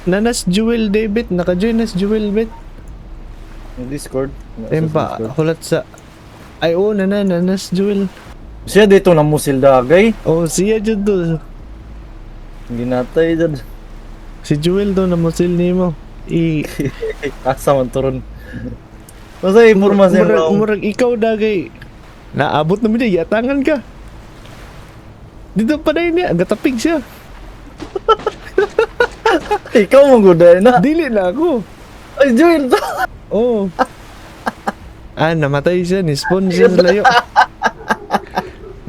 Nanas Jewel David, naka-join nas Jewel Bet. Yung Discord. Tempa, hulat sa... Ay, oo, nanas Jewel. Siya dito na musil dagay. Oh, siya dyan doon. Hindi natay dyan. Si Jewel doon na musil nimo. Asa man turon. Masa impormasyon raw. Murag ikaw dagay. Naabot naman niya, yatangan ka. Dito pa na yun niya, gatapig siya. Ikaw mong guday na. Dili na ako. Ay, Joel to. Oh. Namatay siya, nispawn siya sa layo.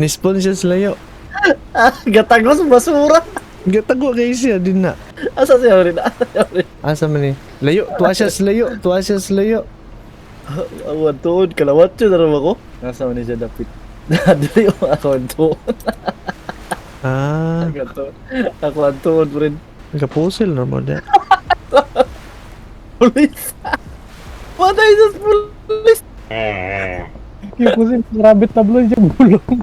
Nispawn siya sa layo. Gatagos basura. Gatago kayo siya, din na. Asa siya rin? Asa siya rin? Asa man eh. Layo, tuwa siya sa layo, tuwa siya sa layo. Awan tuod, kalawat yun na rin ako. Nasa man siya dapit. Dali yung awan tuod. Ako ang tuod, friend. Nagkapusil naman yan. Police. Patay sa police. Yung kasi rabbit tabloid yung bulong.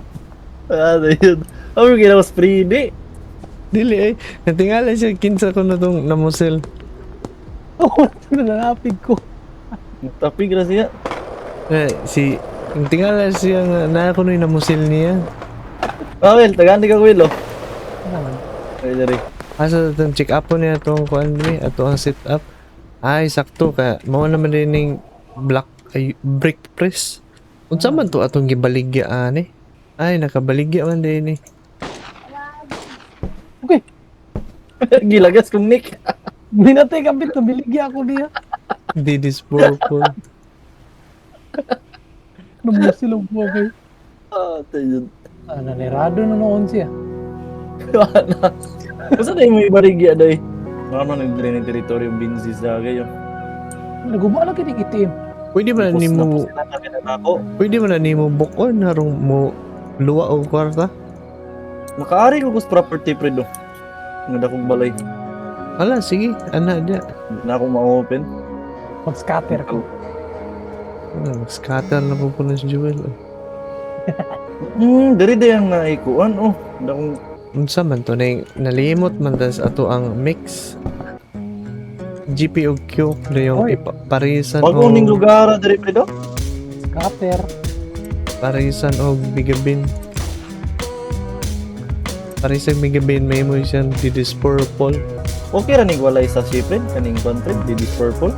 Ano yun? Ano yung ginawa spray? Hindi. Dili eh. Natingala siya, kinsa ko na itong namusil. Oo, nanapig ko. Tapig na siya. Natingala siya nga, na ako na yung namusil niya. Will, tagaan ka Will, oh. Ay, dari. Asa itong check up po niya itong kuan ni, ato ang sit up. Ay, sakto ka. Mao naman din yung black brick press. Unsa man to atong gibaligya ani? Ay, nakabaligya man din ni. Okay, Gilagas kong Nick. binatay kapit na biligya ako niya. Didis purple. Namusilog po kayo. Tayo. Nanirado na noon siya. Basta na yung may barigya day. Mga nag-drain ng teritoryo yung binsis sa kayo. Nagumala ka itim. Pwede man na nimo, pwede man na nimo bukon harong mo luwa og kwarta. Makaari ko kus property pre do. Nga dakong balay. Ala, sige, ana dia. Hindi na ako ma-open. Mag-scatter ko. Scatter na po na si Joel. Dari ang naikuan oh. Dakong Unsa man to na nalimot man tas ato ang mix. GP ug Q na yung Oy. parisan bagong ning lugar dari pre do. Scatter. parisan og bigabin. Parisan bigabin may mo siyang didis purple. Okay ra ning walay sa shipren kaning country this purple.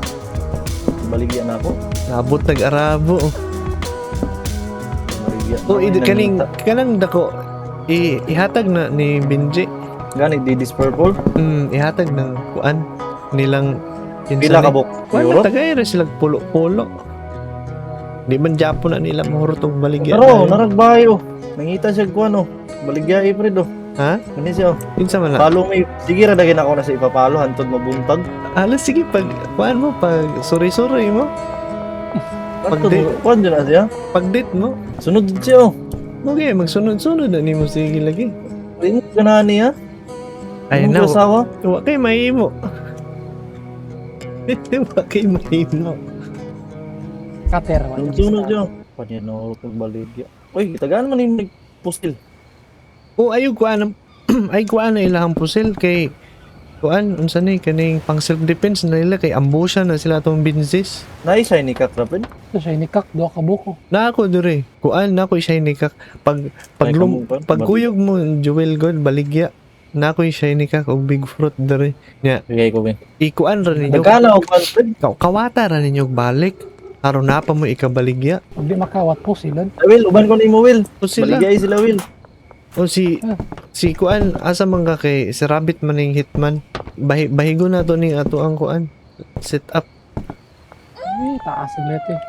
Baligya na ako. Nabot nag-arabo. Baligya. O kanang dako ihatag na ni Benji. Gani this purple. Ihatag ng kuan nilang Pila ka bok? Wala Euro? tagay ra sila pulo-pulo. Di man Japon na nila mahurot og baligya. Pero naragbahay oh. Nangita siya kuan oh. Baligya pre do. Ha? Kani siya oh. Insa man na? Palo may sige ra dagin ako na sa ipapalo hantod mabuntag. Alas sige pag kuan mo pag suri-suri mo, Pagdi kuan dyan na siya. pag date mo. Sunod din siya oh. Okay, magsunod-sunod na nimo sige lagi. Ring ka niya. Ay Anong na. asawa? Wa kay mahimo. Wa kay mahimo. Scatter. Sunod siya. Kanya na ako pagbaligya. Uy, tagaan man yung nagpustil. O ayo kuan ay kuan na ilahang pusil kay kuan unsa ni kaning pang self defense na nila kay ambusha na sila tong binsis. Naisay ni Kakrapin. Ito siya inikak. Doa ka buko. Na ako dire. Kuan na ako shiny kak Ay, kamupan, pagkuyog mo Jewel God baligya. Na ako shiny kak og big fruit dire. Nya Bigay ko, Ben. ikuan ra ninyo. Nagkala ako Kakrapin. Kawata ra ninyo og balik. Aron na pa mo ikabaligya. Pag di makawat po sila. Will, uban ko ni mo, Will. O sila. Baligay sila, Will. O si kuan asa man ka kay si Rabbit man ning hitman. Bahigo na to ning ato ang kuan. Set up. Ay, taas ulit eh.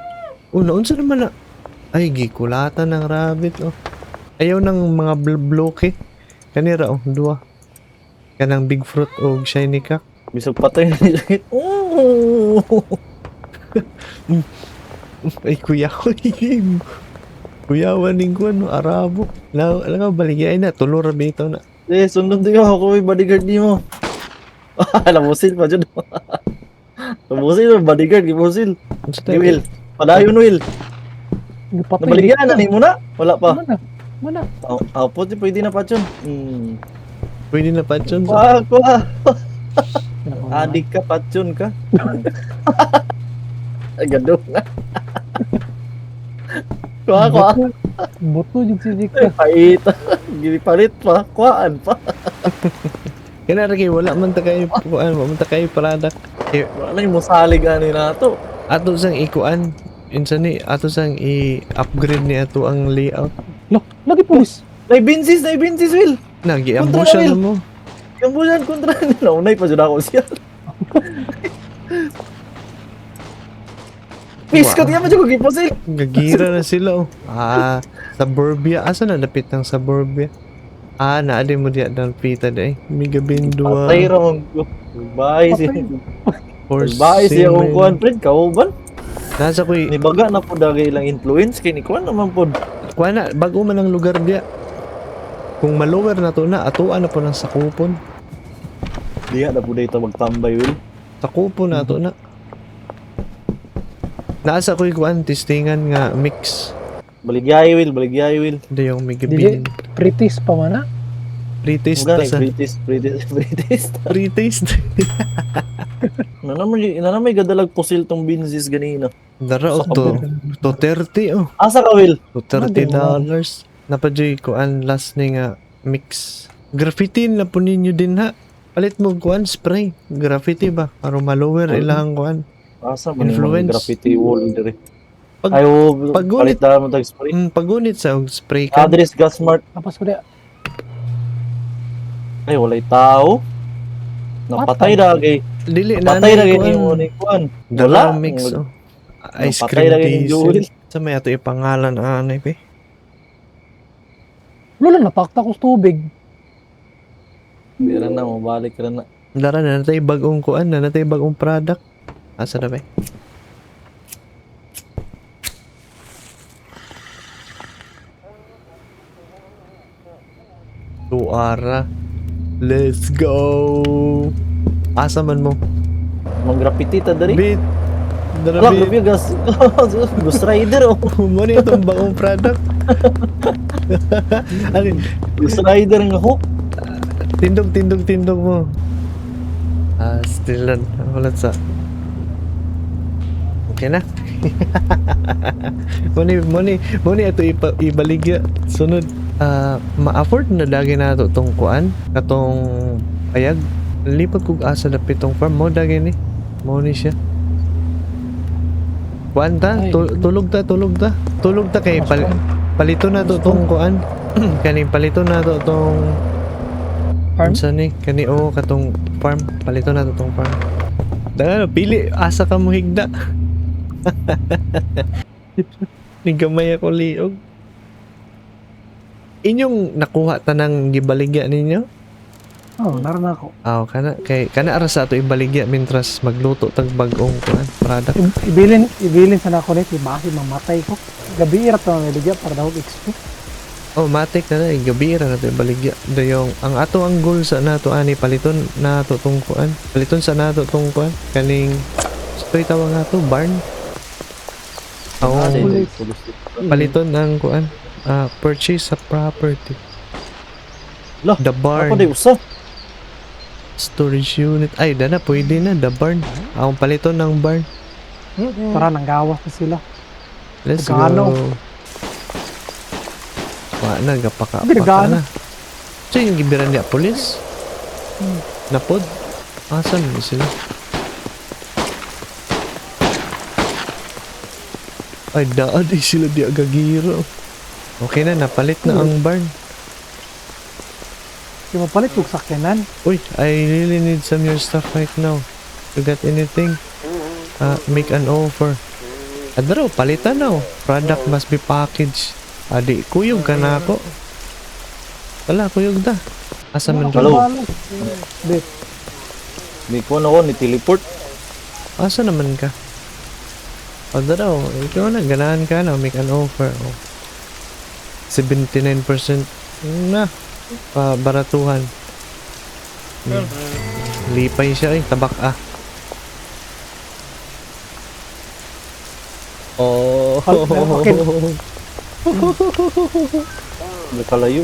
Unsa naman na ay gikulatan ng Rabbit oh. Ayaw ng mga bloke. Kanira oh, duwa. Kanang big fruit og shiny kak. Bisog patay na nila. Oh! Ay kuya ko. Kuya waning kuan no Arabo. Lang baligay na tulo ra bitaw na. Sundot din ako may bodyguard ni mo. Lamusin pa dyan. Lamusin, bodyguard, gimusin. Unsa Hey, tayo? Will. Padayon, Will. Napatay. Nabaligyan na ni mo na? Wala pa. Mana? Pwede na pa dyan. Pwede na pa dyan. Kuha. Pinakaw Adik ka, patsun ka. Agado nga. Kuha. Buto yung si Jika. Pait. Ginipalit pa. Kuhaan pa. Kaya lagi, wala man ta kayo, kuan, wala man ta kayo product. Eh, Wala yung musalig ani na to. ato sang ikuan, insan ni, ato sang i-upgrade ni ato ang layout. Lo, lagi pulis. Naibinsis, Will. Nag-i-ambushan na mo. Yung bulan kontra nila. Unay pa dyan ako siya. Peace ko, tiyan pa dyan ko giposil. Gagira na sila, oh. Suburbia. Asa na lapit ng suburbia? Naadi mo diya ng pita day. Miga bindua. Patay ramon ko. Bye siya. Or Bye siya kung semen. kuhan, friend. Kauban. Nasa ko'y, Nibaga na po dagay ilang influence. Kaya ni kuhan naman po. kuha na, bago man ang lugar diya. Kung malugar na to na, atuan na po ng sakupon. Diya na po dito magtambay, Will. Sakupon na to na. Nasa ko'y kuan, testingan nga mix. Baligyahe, Will. Hindi yung miga Dili, bin. British pa man, ha? Pre-taste Mga pa sa... British. Pre-taste. Nanamay gadalag pusil tong binsis ganina. Dara o Sa to. To 30 oh. Asa ka, Will? To $30. Napadyoy ko ang last ni nga mix. Graffiti na po ninyo din ha. Palit mo kuan spray. Graffiti ba? Para malower ilang kuan. Asa man yung Influence. mga graffiti wall dire. Pag- Ay, paggunit- palit na mo tag spray. Pagunit sa og spray ka. Address Gasmart. Tapos ko dia. Ay, walay tao. Napatay dagay. Dili na Patay na dagay kuan. ni mo ni kuan. Dala Wala. mix oh. Ice Napatay cream dagay ni Joel. diesel. Sa may ato ipangalan anay pe. Lula, napakta ko sa tubig. Pero na mo balik ra na. Dara na natay bagong kuan na natay bagong product. Asa na ba? Tuara. Let's go. Asa man mo? Mga graffiti ta dari. Bit. Dara Wala, bit. grabe gas. Ghost Rider oh. Mo ni itong bagong product. Alin? Ghost Rider nga hook. Tindog mo. Still wala sa. Okay na. Muni ito ibaligya. Sunod. Ma-afford na dagi na ito itong kuan. Katong payag. Lipat kong asa na pitong farm. Mo dagi ni. Mo ni siya. Kuan ta? Ay. Tulog ta. Tulog ta kay palito na to itong kuan. Kaning palito na to itong Farm? unsa ni kani katong farm palito na to tong farm. Dala pili asa ka mo higda. Ni gamay ako liog. Inyong nakuha tanang gibaligya ninyo? Oh, naroon ako. Kana ara sa ato ibaligya mintras magluto tag bag-ong kuan product. Ibilin sa nako nito, basi mamatay ko. Gabi ira to ang iligya para daw XP. Oh, matik na gabi ra na to ibaligya. Dayong ang ato ang goal sa nato ani paliton na to tong kuan. Paliton sa nato tong kuan kaning stoy tawag nga to barn. Ah, Oh, di- paliton ng kuan. Purchase a property. Lah, The barn. Ako di usa. Storage unit. Ay, dana, pwede na. The barn. Ang paliton ng barn. Para nang gawas na sila. Let's Gano. go. Wala na, gapaka Gano. na. So, yung gibiran niya, polis? Napod? Asan mo sila? Ay, daan eh sila di agagiro. Okay na, napalit na ang barn. Yung mapalit kong sakyanan. Uy, I really need some of your stuff right now. You got anything? Make an offer. Adro, palitan na oh. Product must be packaged. Adi, kuyog ka na ako. Wala, kuyog da. Asa man Hello. ka? Bet. May kuan ako ni teleport. Asa naman ka? Adro, ikaw na, ganahan ka na. Make an offer. Oh. 79% na. Baratuhan. Lipay siya eh. Tabak ah. Oh. Okay. Nakalayo.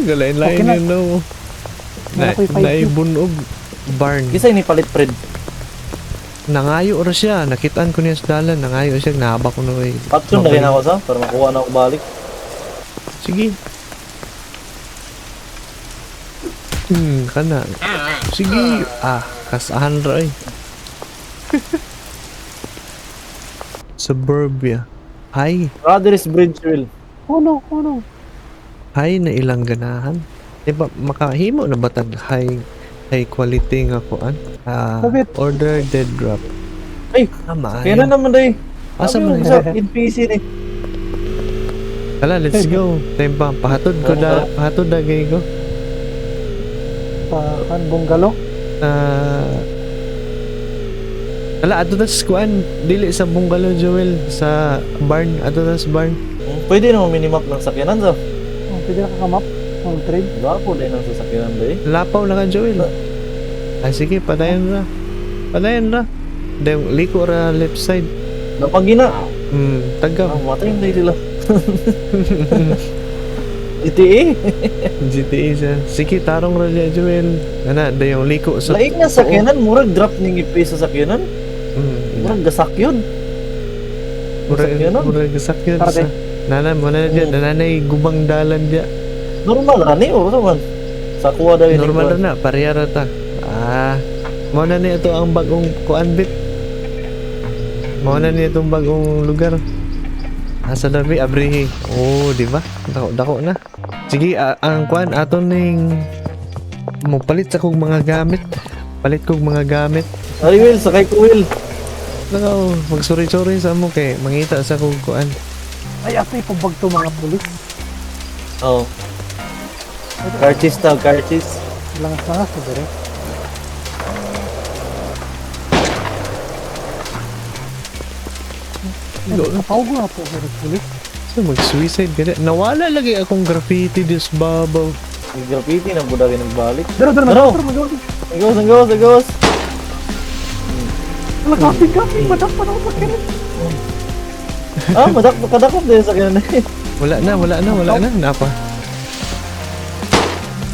Galain-lain Okay na. yun no. Wala ko'y 5G. Naibunog. barn. Kisay ni palit Fred. Nangayo ra siya. Nakitaan ko niya sa dalan. Nangayo siya. Nahaba ko na eh. Action na rin ako sa, para makuha na ako balik. Sige. Kana. Sige. Kasahan ra eh. Suburbia. Hay. Brothers Bridgeville. Kuno. Hay na ilang ganahan. Diba, makahimo na batag high quality nga kuan. Bakit? Order dead drop. Ay, Tama. kaya na naman day. Asa man Isa, NPC ni. Kala, let's go. Time pa. Pahatod ko da. Pahatod da gay ko. Kan bungalow. Kala, ato tas kuan. Dili sa bungalow, Joel. Sa barn. Ato tas barn. Pwede na minimap ng sakyanan sa. Pwede na kakamap. Trade. Wala po din ang sasakyanan day. Lapaw na ka, Joel. Sige, patayan ra. Patayan ra. Then, liko ra left side. Napagina. Tagam. Matay na sila. GTA. GTA siya. Sige, tarong ra siya, Joel. Ana, da yung liko sa... Laik na sakyanan, murag drop ning ipi sa sakyanan. Murag gasak yun. sakyanan. Murag gasak yun. Parte. Nana, muna na dyan. Nanay, gubang dalan dyan. Normal ra ni o man. Sa kuha daw yun. Normal na, parehara ta. Muna na ito ang bagong kuanbit. Muna na itong bagong lugar. Asa dabi, abrihi. Oh, di ba? Dako na. Sige, ang kuan aton ning mo palit sa kog mga gamit. Palit kog mga gamit. Ari Will, sakay ko Will. Nako, magsuri-suri sa mo kay mangita sa kog kuan. Ay, ate, pabag to mga pulis. Oh. Carchis na, carchis. Langas to dire. Kapawag na po sa pulis. So, mag-suicide ka na. Nawala lagi akong graffiti dis babaw. Yung graffiti na buda rin nagbalik. Dara, Daro! magawin. Agos. Wala, kaping, madak pa na ako sa kirin. Kadakop din sa sakyanan. Wala na. Napa.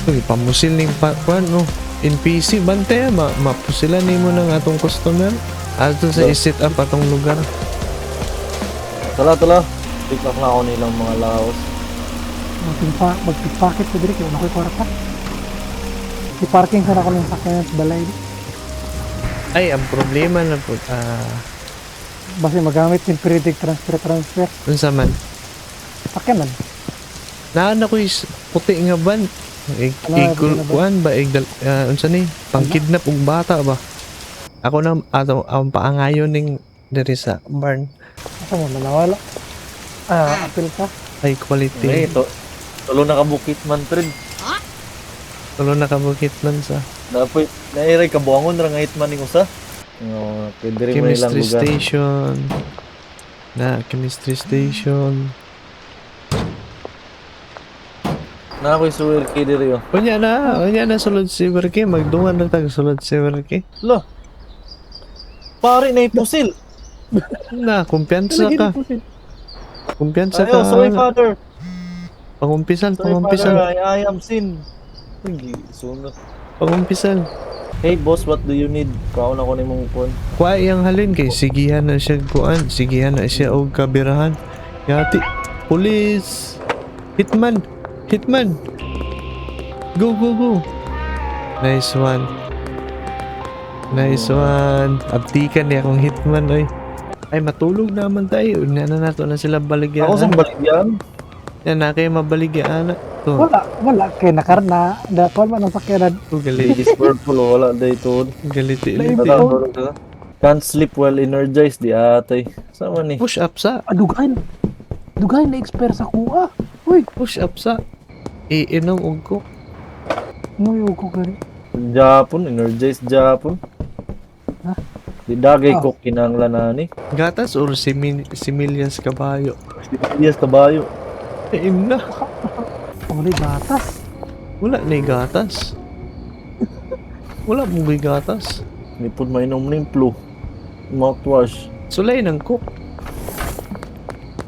Uy, pamusil ning kuan no. NPC bante mapusilan nimo ng atong customer. Ato sa i-set up atong lugar. Tala. Pick up na ako nilang mga laos. Magpipacket ko dire, kaya nakoy kwarta. I-parking sa ako ng sakyan sa balay. Ay, ang problema na po, Basta magamit yung periodic transfer. unsa man. Sakyan man. Naan ako is puti nga ban. Kuan ba unsa ni? Pangkidnap og bata ba? Ako na ang paangayon ning diri sa barn. Asa mo, manawala. Apil ka. High quality. Ay, tulo na kabukit man, Fred. Tulo na kabukit man sa Dapat, nairay kabuangon ra nga hitman ni usa. No, pwede rin mo nilang chemistry lugar. station. Chemistry station. Na ako'y suwil kay diri oh. Unya na sulod si Berke, magdungan na tag sulod si Berke. Lo. Pare na ipusil. Na, kumpiyansa ka. Kumpiyansa ka. Ayo, sorry father. Pangumpisan. Sorry father, I am sin. Hindi, sunod. Pangumpisan. Hey boss, what do you need? Kaon ako ni mong phone. Kuha iyang halin kay sigihan na siya kuan. Sigihan na siya og kabirahan. Yati. Police. Hitman. Go. Nice one. Abtikan niya akong hitman oy. Ay matulog naman tayo. Unya na nato na sila baligyan. Ako sa baligyan. Yan na kayo mabaligyan. To. Wala. Kaya nakarna. Dapat man ang sakyanan. Galit. Ladies purple, wala day to. Galit. Can't sleep well energized di atay. Sama ni. Push up sa. Dugahin na expert sa kuha. Uy, Push up sa. Iinom og ko. nuyog ko gani. Japon, energized Japon. Ha? Di dagay Ah. ko kinanglan na ni. Gatas or similyas kabayo. Yes, kabayo. Iim na. Wala batas. Wala na gatas. Wala mo gatas. Nipod mainom ning flu. Mouthwash. Sulay ng cook.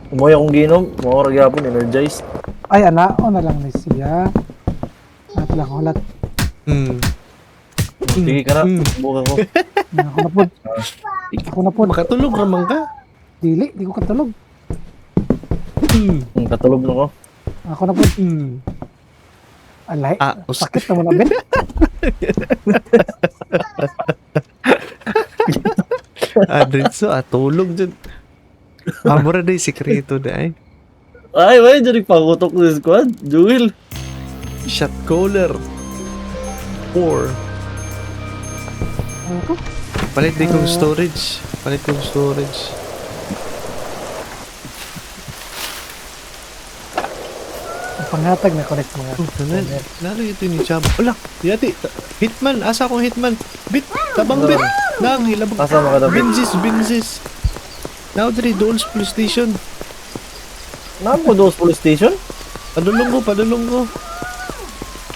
Umoy akong ginom, mao ra gyapon energized. Ay, anao na lang ni siya. At lang ulat. Sige ka na. Buka ko. Ako na pod. Ako na pod. Makatulog naman ka. Dili, di ko katulog. Katulog na ko. Ako na pod. Alay, sakit naman na Ben. Dritso, tulog dyan. Amora day, sikreto day. Ay, wait, jadi pangutok sa squad. Jewel. Shot caller. 4. Ano to? Palit din kong storage. Palit kong storage. Ang panghatag na connect mga. Lalo ito ni Chab. Wala, yati. Hitman, asa akong hitman. Bit, tabang bit. Nang hilabog. Asa mo ka na, Bit? Binzis. Now, dali, Dolls Police Station. Naan ko dos police station? Padulong ko.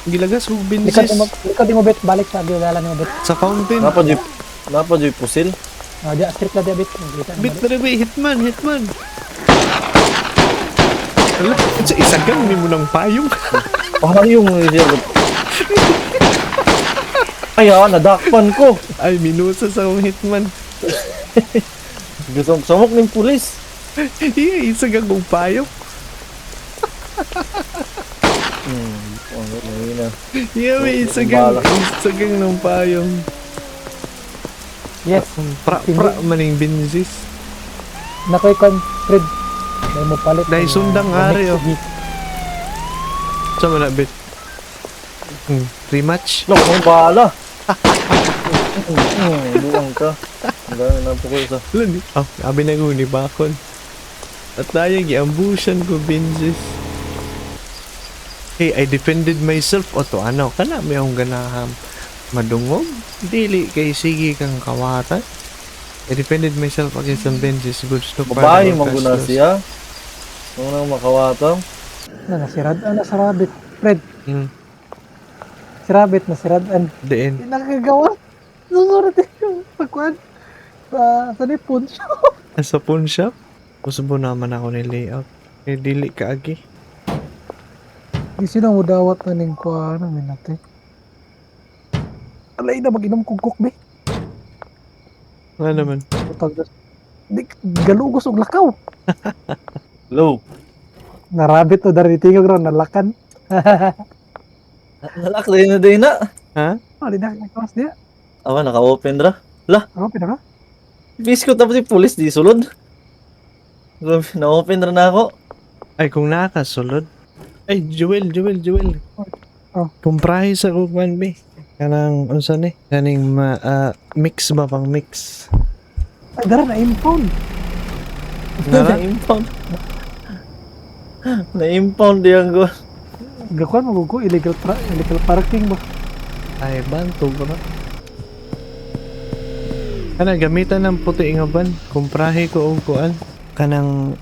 Gilagas kong Likod binzis. di mo bet, balik sa gilala mo bet. Sa fountain. Napa di pusil? Di strip na di bet. Kita na Bit na rin, hitman. Wala, sa isagang may mo ng payong. Parang yung ay, nadakpan ko. Ay, minusa sa akong hitman. Gusto samok ng pulis. Iya, isagang kong payong. Iya, may isagang ng payong. Yes. Pra maning binzis. Nakoy kon Fred. Dahil mo palit. Dahil sundang ari, oh. Sa mga bit. Rematch. Lo, kung bahala. Buwang ka. Ang dami na po ko isa. Lani. Oh, sabi na ko ni Bakon. At tayo, giambushan ko, binzis. Hey, I defended myself. O to, ano? Kana, may akong ganaham. Madungog. Dili, kay sige kang kawatan. I defended myself against some binzis. Good to Babae, maguna siya. Kung nang makawatang. Si Rabbit. Fred, si Rabbit na si Radan. Diin. Hindi nakagawa. Susunod yung pagkuhan. Sa nipon siya. Sa pawn shop? Usubo naman ako ni layout. Eh, dili ka agi. Hindi sila mo dawat na ning kuha na minate. Alay na mag-inom kong be. Ano naman? Putag na. Di, galugos og lakaw. Low. Narabit to dari tingog ron nalakan. Nalak din na. Ha? Di na nakawas dia. Awa, naka-open ra. Ako pinaka. Bis ko tapos yung pulis di sulod. Na-open ra na ako. Ay, kung nakasulod. Ay, Joel. Oh. Kumprahe sa kukuan, be. Kanang, unsa ni? Kaning mix ba pang mix? Ay, dara na impound. Nara? Na-impound. Na-impound diyan ko. Gakuan mo ko illegal parking ba? Ay, banto ko na. Kana, gamitan ng puti nga ban. Kumprahe ko og kuan. Kanang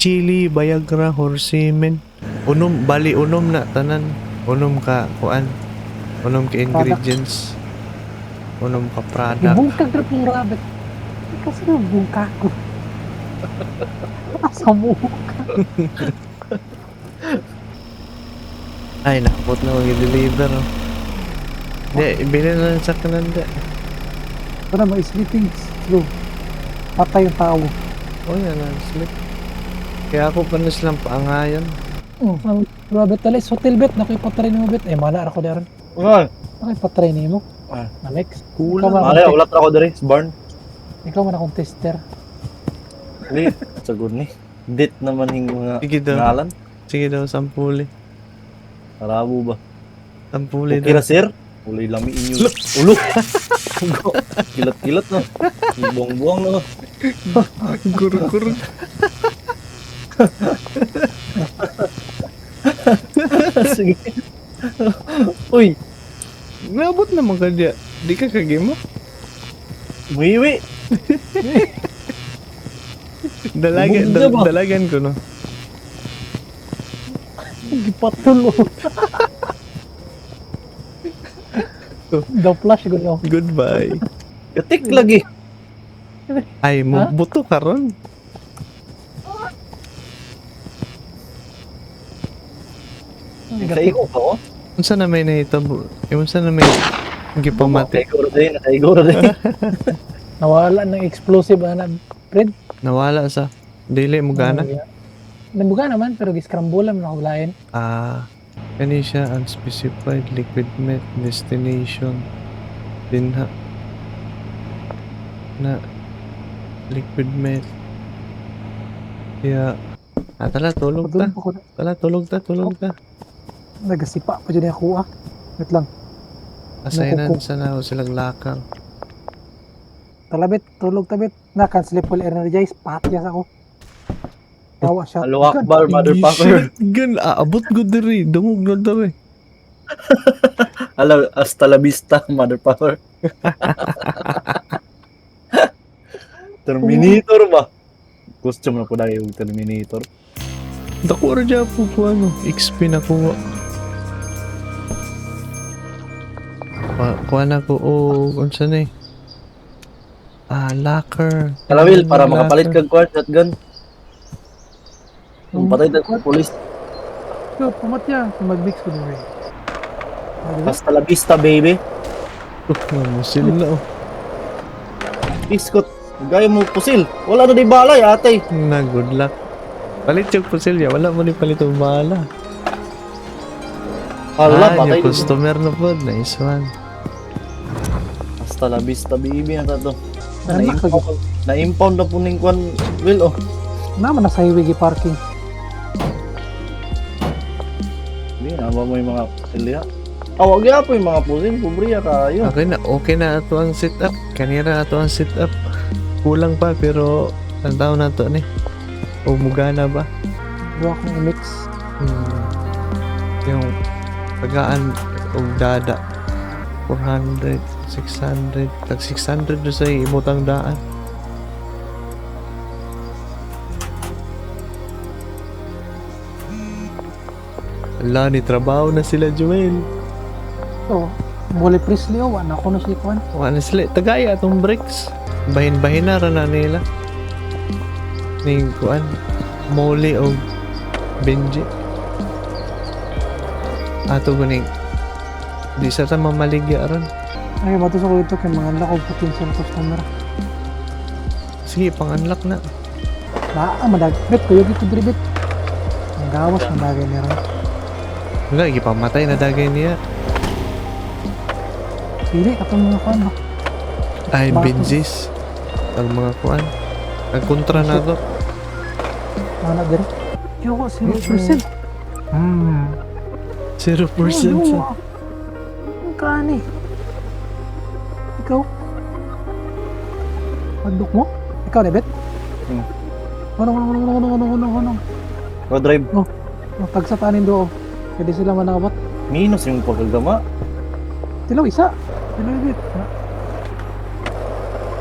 chili, Viagra, horsemen. Unom na, tanan. Unom ka, kuan. Unom ka ingredients. Unom ka product. Ibungkag ra pong rabbit. Kasi nabungka ko. Asa mo? Ay, nakapot na mag-deliver. Oh. Hindi, ibili na lang sa kananda. Para ma-sleeping slow. Patay yung tao. Oh, yan na, slip. Kaya ako pa na silang paangayan. Ang rabbit talis, hotel bet. Nakoy patry ni mo bet. Mana ako daron. Nga. Nakoy patry ni mo. Ah. Namex. Kulang. Ay, ulat ako diri sa barn. Ikaw man akong tester. Hindi, sagod ni. Date naman yung mga Sige daw. ngalan. Sige daw, sampuli. Marabo ba? Sampuli Okay daw. na, sir. Ulay lami inyo. Ulo! Kilat-kilat no. Buang-buang no. Gur-gur. Sige. Uy! Nabot naman ka diya. Di ka kagimo? Muiwi! Bumunda ba? Dalagan ko, no? Gipatulo. The flash ko no. Goodbye. Katik lagi. Ay, Ha? buto ka ron. Sa iko pa oh. Unsa na may nahitabo? Unsa na may Hindi pa mati. Nakaiguro din. Nawala ng explosive ana, Fred. Nawala sa dili mo gana. Nabuga naman pero giscramble man ako lain. Kani siya unspecified liquid met destination. Dinha. Na liquid met. Kaya tala tulog ta. Padulong pa ko. Tala tulog ta. Nagasipa pa dyan ako ah. Wait lang. Asainan sa na silang lakang. Talabit, tulog tabit. Na-cancel full energize. Patyas ako. Tawa siya. Allahu Akbar, motherfucker. Gan aabot ko diri. Dungog na daw eh. Hasta la vista, motherfucker. Terminator ba? Costume na po dahil yung Terminator. Dako ra dyan po ko ano. XP na ko. Kuha na ko unsa na eh. Locker. Kalawil, para makapalit Locker. kag quad shotgun. Kung patay na sa police. So, pumatya. Mag-mix ko din rin. Hasta la vista, baby. Mamusil na oh. Iskot. Gaya mo pusil. Wala na di balay, ate. Na good luck. Palit yung pusilya. Wala mo ni palit yung bala. Hala, patay. yung customer na po. Nice one. Hasta la vista, baby. Ano to? Nanak lagi. Na-impound na po ning kwan, Will, oh. Naman na sa highway parking. Hindi, naba mo yung mga pusilya. Awag ya po yung mga pusil. Pubriya kayo. Okay na ato ang setup. Kanira ato ang setup. Kulang pa pero ang taon na to ni. O mugana ba? Doon akong i-mix. Yung pagaan o dada. 400, 600. Tag 600 do sa imutang daan. Ala, ni trabaho na sila, Joel. So, Muli Presley oh. Wala ko na si Kwan. Wala sila. Tagaya atong bricks. Bahin-bahin na rin na nila. Ning kuan. Molly o Benji. Ato guning. Di sa ta mamaligya ron. Ay, bato sa ko ito kay mga lakog potential customer. Sige, pang-unlock na. Madag. Bet, kuyo gito dribit. Ang gawas ng bagay niya ron. Wala, ipamatay na dagay niya. Pili, katong mga Kwan. Ay, Bakit? Benjis. Ang mga kuan. Ang kontra na to. Mana diri. Yo, 0%. 0% sa. Ang kani. Ikaw? Pagduk mo? Ikaw, Debet? Hmm. Hunong. Road drive. Pagsatanin doon. Pwede sila manakabot. Minus yung pagkagama. Sila isa. Sila Debet.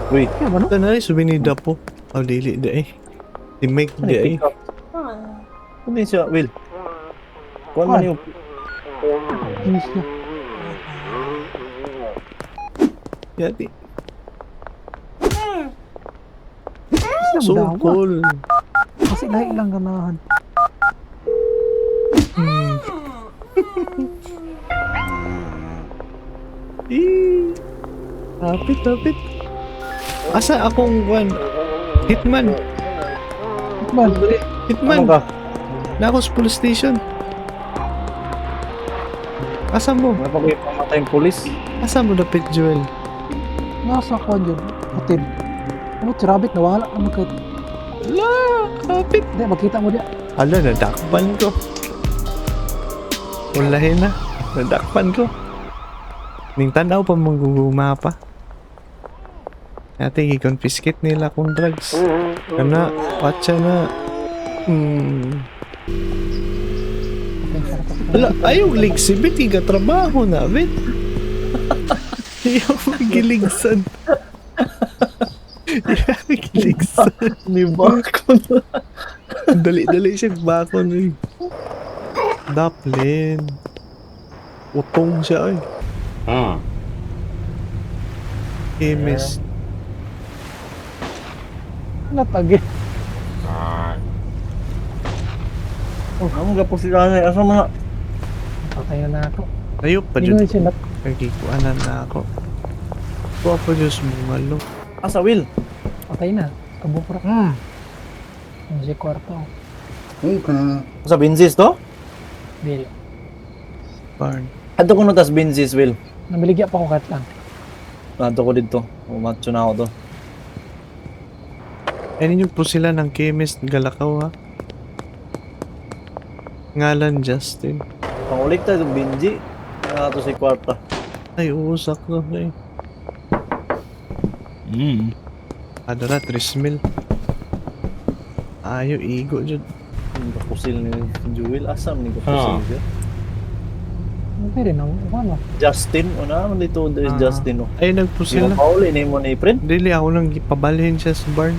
Wait. Kaya ba no? Ito na rin, subinida po. Oh, dili da eh. Si Mike Ano da yung eh. pick up? Ano yun siya, Will? Kuhan man yung... Inis niya. Yati. Sila So mo dawa. cool. Kasi lahi lang ganahan. Tapit. Asa akong kuan? Hitman. Man, Hitman. Ano ka? Na ako sa police station. Asa mo? Ano pa ko yung pamatay yung police? Asa mo dapit, Joel? nasa Kwan yun. Hotel. Ano, si Rabbit, nawala ka magkat. Ala, kapit. Hindi, magkita mo diya. Ala, nadakpan ko. Ulahin na. Nadakpan ko. Ning tanaw pa mong gugumapa. Ate, i-confiscate nila kung drugs. Kana, watcha na. Ala, ayaw ligsibit, iga trabaho na, bit. Ayaw magiligsan. Ayaw magiligsan. Ni Bakon. Dali-dali siya bakon eh. Daplin. Utong siya eh. Imis. Natagi. Oh, ang gapo sila na. Asa mga... Patay na ako. Ayop pa Hindi dyan. siya Kagikuanan na ako. Kuha po Diyos mo malo. Asa Will? Patay na. Kabukro. Ang si kwarto. Sa Benzis to? Dili. Barn. Ato ko no tas Benzis Will. Namiligya pa ko kat lang. Ato ko dito. Umatso na ako to. Ninyo po sila ng chemist Galakaw ha. Ngalan Justin. Pangulik tayo itong Benji. Ato si kwarta. Ay, uusak ko eh. Adala, 3 mil. Ayo, igo dyan. Ang kapusil ni Jewel. Asam ni kapusil siya. Hindi rin ang ano. Justin. O naman dito is Ah. Justin. Oh. Ay, nagpusil na. Sino Pauli ni mo ni friend? Dili, ako lang ipabalhin siya sa barn.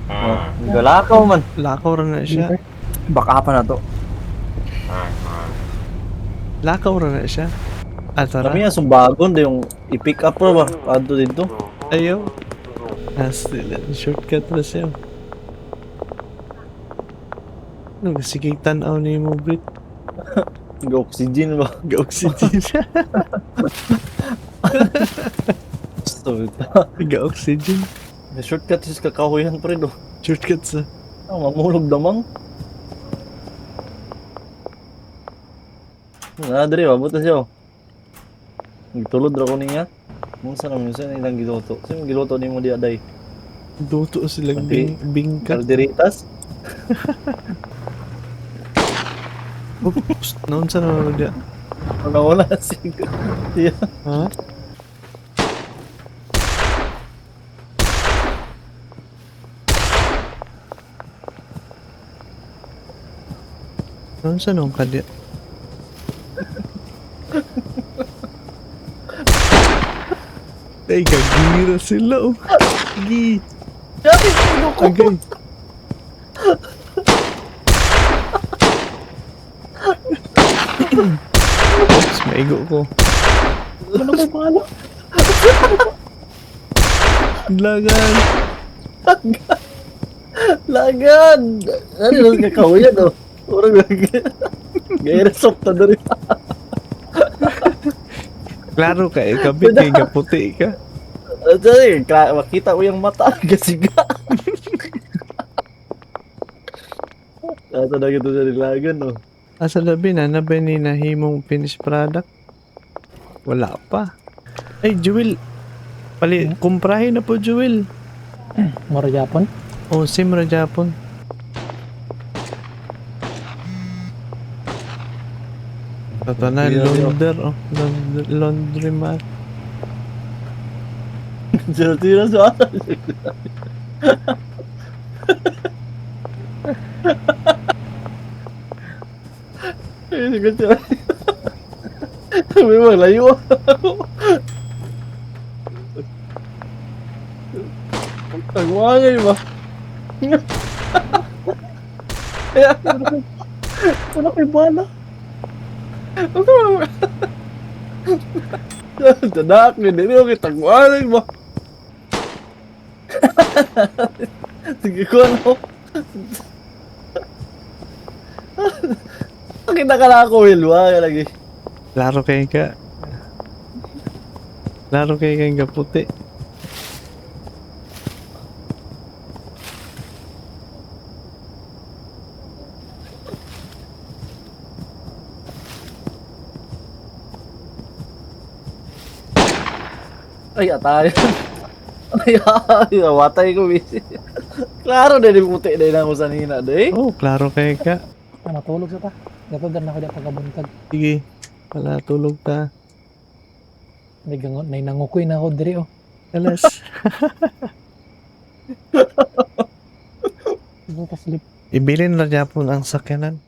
Oh. Galakaw man. Lakaw rin na siya. Baka pa na to. Lakaw rin na siya. Atara. Kami nga sumbagon na yung i-pick up pa ba? Ato dito. Ayaw. Still, shortcut na siya. Ano, sige, tanaw ni mo, Brit. Ga-oxygen ba? Ga-oxygen siya. So, Ga-oxygen. shortcut is kakahuyan pa rin oh. Shortcut sa... Mamulog damang. Dre, abot na siya oh. Nagtulod ra ko niya. Kung saan naman siya nilang giluto. Sino giluto ni mo di aday? Duto silang Okay. bingkat. Calderitas? Oops, naon sa naman dia. Wala siya. Yeah. Ha? Naon sa naman ka dia? Ay, kagira sila oh. Gi. Dati sino ko? Agay. Oops, maigo ko. Ano ko pala? Lagan. Lagan! Ano yung kakahuyan oh? Orang gaya sok ta dari. Klaro ka eh, kabit kay gaputi ka. Jadi, makita ko yung mata gasiga. Ato na gito sa nilagan no. Asa labi na ni nahimong finished product? Wala pa. Ay, Jewel. Kumprahin na po, Jewel. Moro Japon. O, Simra Japon. Ito na, launder. Oh, laundry mat. Tira sa atas. Ini kecil. Memang layu. Tagwangan ba? Ya. Ano kay bala? Tadak ni dili okay tagwangan ba? Sige ko ano. Kita ka na ako, Wilwa, lagi. Klaro kay ka. Klaro kay kang gaputi. Ay, atay. Ay, watay ko, busy. Klaro na yung puti na ako sa nina, day. Oh, klaro kay ka. Ano, tulog sa ta. Dato dan ako dito pagabuntag. Sige. Wala tulog ta. May nangukoy na ako diri oh. Alas. Sige ka sleep. Ibilin na Japon ang sakyanan.